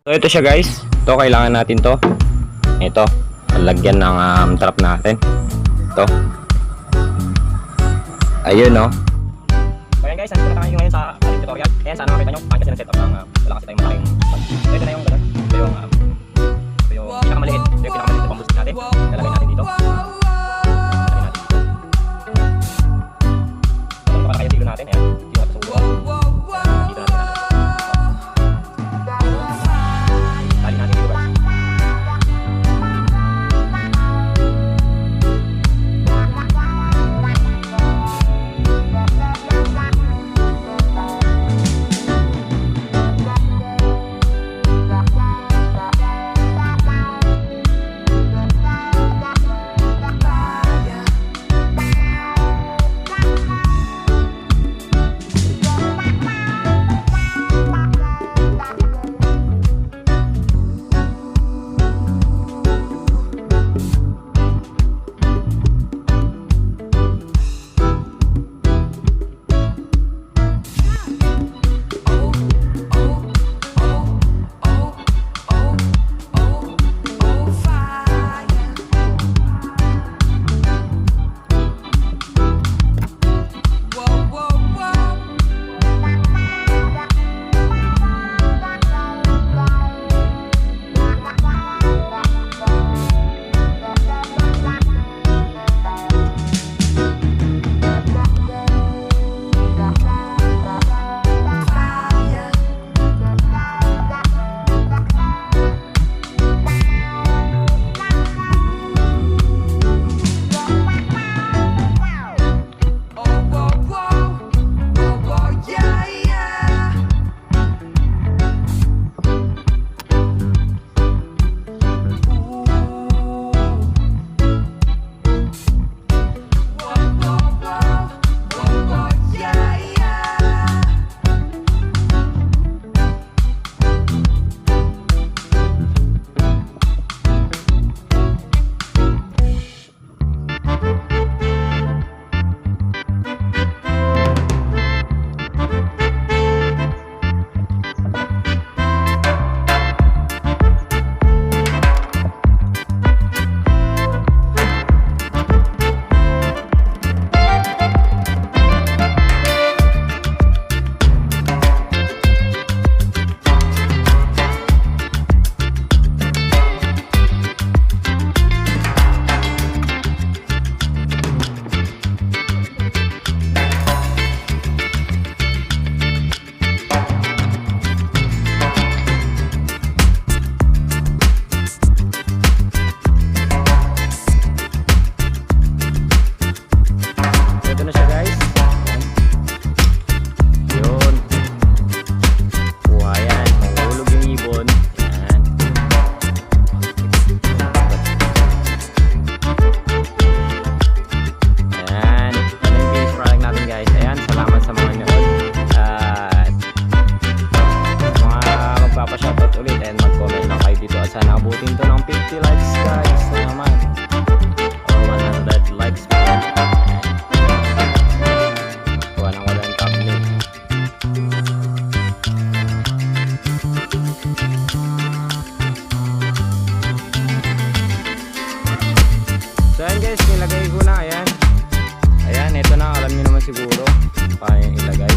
So ito siya guys, ito kailangan natin to. Ito, lagyan ng trap natin. Ito. Ayun no. So ayan guys, nandito na tayo ngayon sa ating tutorial. Ayan, sana makita nyo, paano kasi ng setup ng wala kasi tayong malaking. So ito na yung ganun. Ito yung pinakamaliit. Ito yung pinakamaliit na pamboost natin. Lalagay natin dito. Ito yung kaya silo natin. Ayan, silo natin sa ulo. Dito natin natin. Tali natin dito guys. Sana abutin to ng 50 likes guys na naman or 100 likes pa. Walang tablet. So ayan guys, nilagay ko na. Ayan, ito na, alam niyo naman siguro paano yung ilagay.